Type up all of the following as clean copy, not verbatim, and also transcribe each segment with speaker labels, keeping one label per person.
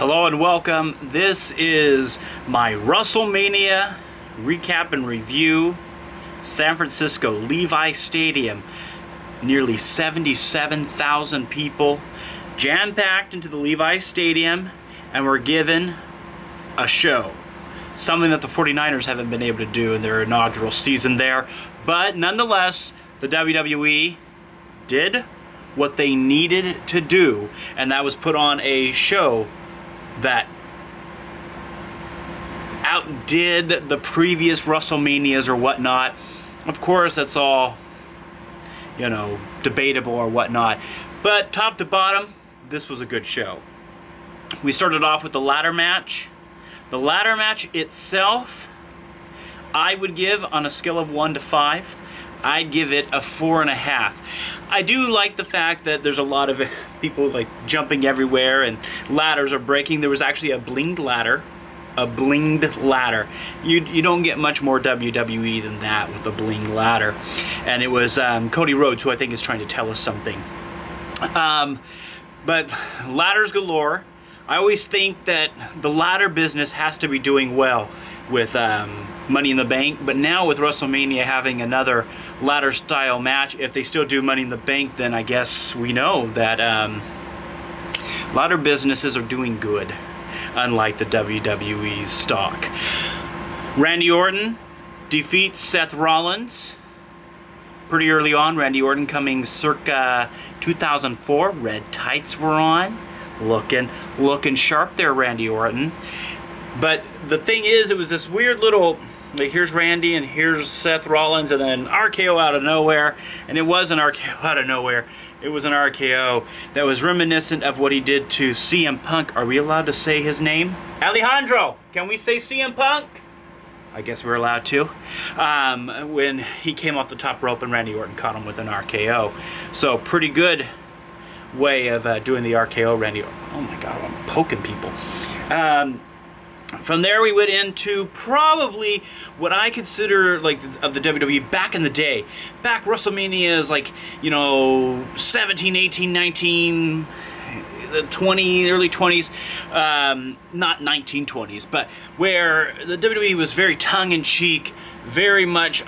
Speaker 1: Hello and welcome. This is my WrestleMania recap and review. San Francisco Levi Stadium. Nearly 77,000 people jam-packed into the Levi Stadium, and we're given a show. Something that the 49ers haven't been able to do in their inaugural season there. But nonetheless, the WWE did what they needed to do, and that was put on a show that outdid the previous WrestleManias or whatnot. Of course, that's all, you know, debatable or whatnot. But top to bottom, this was a good show. We started off with the ladder match. The ladder match itself, I would give on a scale of 1 to 5. I'd give it a 4.5. I do like the fact that there's a lot of people like jumping everywhere and ladders are breaking. There was actually a blinged ladder. A blinged ladder. You don't get much more WWE than that with the blinged ladder. And it was Cody Rhodes, who I think is trying to tell us something. But ladders galore. I always think that the ladder business has to be doing well with Money in the Bank, but now with WrestleMania having another ladder style match, if they still do Money in the Bank, then I guess we know that ladder businesses are doing good, unlike the WWE's stock. Randy Orton defeats Seth Rollins pretty early on. Randy Orton coming circa 2004. Red tights were on. Looking sharp there, Randy Orton. But the thing is, it was this weird little, like, here's Randy and here's Seth Rollins, and then RKO out of nowhere. And it was an RKO out of nowhere. It was an RKO that was reminiscent of what he did to CM Punk. Are we allowed to say his name? Alejandro, can we say CM Punk? I guess we're allowed to. When he came off the top rope and Randy Orton caught him with an RKO. So pretty good way of doing the RKO, Randy Orton. Oh my God, I'm poking people. From there we went into probably what I consider like of the WWE back in the day. Back WrestleMania is like, you know, 17, 18, 19, the 20, early 20s, not 1920s, but where the WWE was very tongue-in-cheek, very much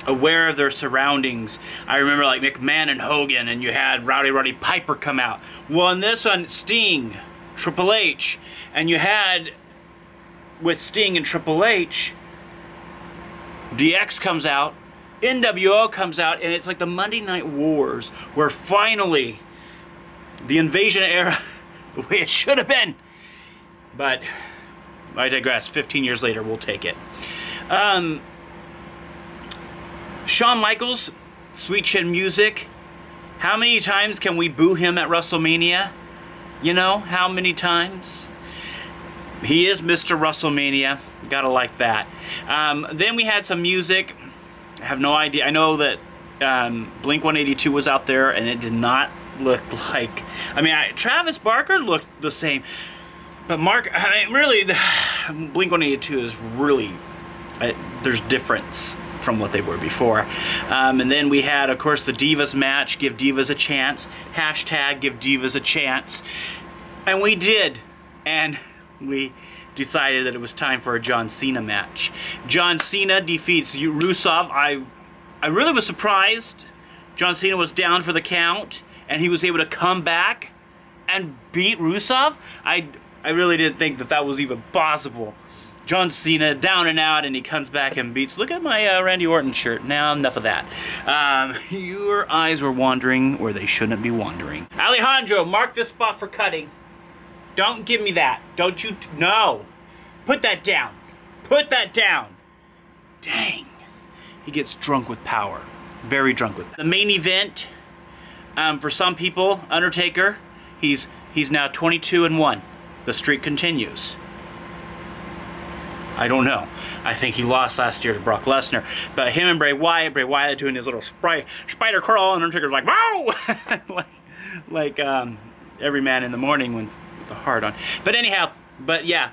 Speaker 1: aware of their surroundings. I remember like McMahon and Hogan, and you had Roddy Piper come out. Well, in this one, Sting, Triple H, and you had, with Sting and Triple H, DX comes out, NWO comes out, and it's like the Monday Night Wars, where finally the Invasion era, the way it should have been. But I digress. 15 years later, we'll take it. Shawn Michaels, Sweet Chin Music. How many times can we boo him at WrestleMania? You know, how many times? He is Mr. WrestleMania. Gotta like that. Then we had some music. I have no idea. I know that Blink-182 was out there, and it did not look like... I mean, Travis Barker looked the same. But I mean, really, Blink-182 is really... there's difference from what they were before. And then we had, of course, the Divas match, Give Divas a Chance, hashtag Give Divas a Chance. And we did. And we decided that it was time for a John Cena match. John Cena defeats Rusev. I really was surprised. John Cena was down for the count, and he was able to come back and beat Rusev. I really didn't think that that was even possible. John Cena down and out, and he comes back and beats. Look at my Randy Orton shirt. Now, enough of that. Your eyes were wandering where they shouldn't be wandering. Alejandro, mark this spot for cutting. Don't give me that. Don't you? No. Put that down. Put that down. Dang. He gets drunk with power. Very drunk with power. The main event, for some people, Undertaker, he's now 22-1. The streak continues. I don't know. I think he lost last year to Brock Lesnar. But him and Bray Wyatt doing his little spider crawl, and Undertaker's like, whoa! like every man in the morning with a heart on. But anyhow, yeah.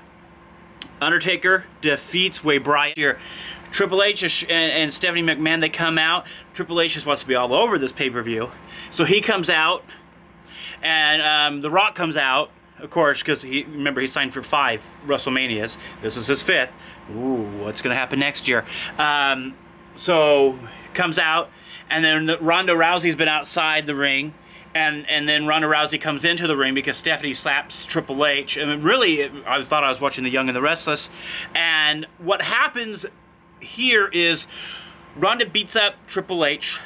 Speaker 1: Undertaker defeats Bryan here. Triple H and Stephanie McMahon, they come out. Triple H just wants to be all over this pay-per-view. So he comes out, and The Rock comes out. of course, because remember he signed for 5 WrestleManias. This is his 5th. Ooh, what's going to happen next year? So comes out, and then Ronda Rousey's been outside the ring, and then Ronda Rousey comes into the ring because Stephanie slaps Triple H. I mean, really, I thought I was watching The Young and the Restless. And what happens here is Ronda beats up Triple H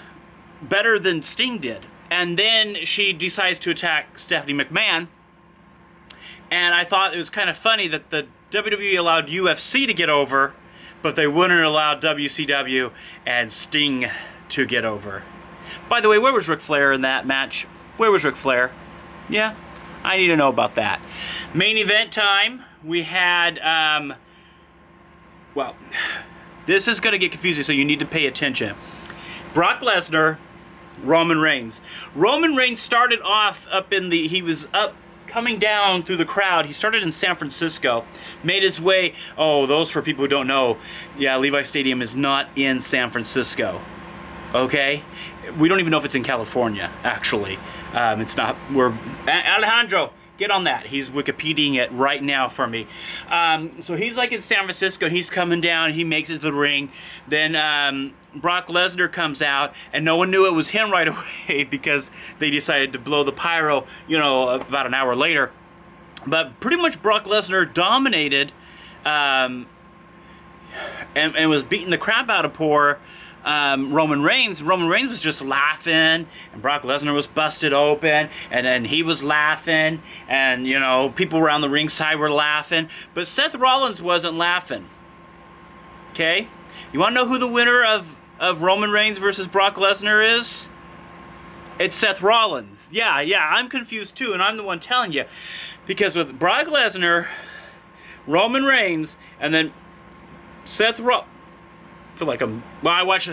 Speaker 1: better than Sting did. And then she decides to attack Stephanie McMahon. And I thought it was kind of funny that the WWE allowed UFC to get over, but they wouldn't allow WCW and Sting to get over. By the way, where was Ric Flair in that match? Where was Ric Flair? Yeah, I need to know about that. Main event time. We had, well, this is going to get confusing, so you need to pay attention. Brock Lesnar, Roman Reigns. Roman Reigns started off up in the, he was up coming down through the crowd. He started in San Francisco, made his way, oh, those for people who don't know, yeah, Levi Stadium is not in San Francisco, okay? We don't even know if it's in California, actually. It's not, Alejandro, get on that. He's Wikipediaing it right now for me. So he's like in San Francisco, he's coming down, he makes it to the ring. Then Brock Lesnar comes out, and no one knew it was him right away because they decided to blow the pyro, you know, about an hour later. But pretty much Brock Lesnar dominated and was beating the crap out of poor Roman Reigns. Roman Reigns was just laughing, and Brock Lesnar was busted open, and then he was laughing, and, you know, people around the ringside were laughing, but Seth Rollins wasn't laughing. Okay? You want to know who the winner of Roman Reigns versus Brock Lesnar is? It's Seth Rollins. Yeah, I'm confused too, and I'm the one telling you. Because with Brock Lesnar, Roman Reigns, and then Seth Rollins, I feel like well, I watch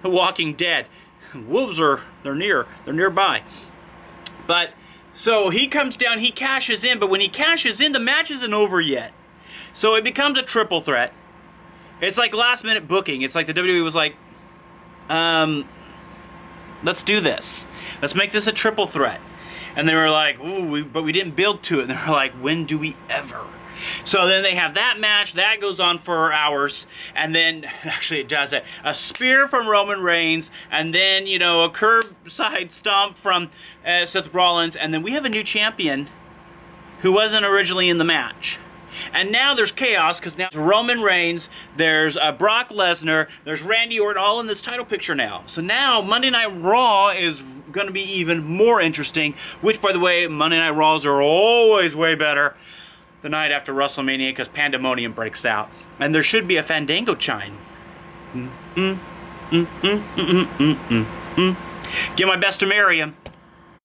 Speaker 1: The Walking Dead. Wolves they're nearby. But, so he comes down, he cashes in, but when he cashes in, the match isn't over yet. So it becomes a triple threat. It's like last minute booking. It's like the WWE was like, let's do this. Let's make this a triple threat. And they were like, ooh, but we didn't build to it. And they were like, when do we ever? So then they have that match. That goes on for hours. And then, actually it does it. A spear from Roman Reigns. And then, you know, a curbside stomp from Seth Rollins. And then we have a new champion who wasn't originally in the match. And now there's chaos because now there's Roman Reigns, there's Brock Lesnar, there's Randy Orton, all in this title picture now. So now Monday Night Raw is going to be even more interesting, which, by the way, Monday Night Raws are always way better the night after WrestleMania because pandemonium breaks out. And there should be a Fandango chime. Give my best to Miriam.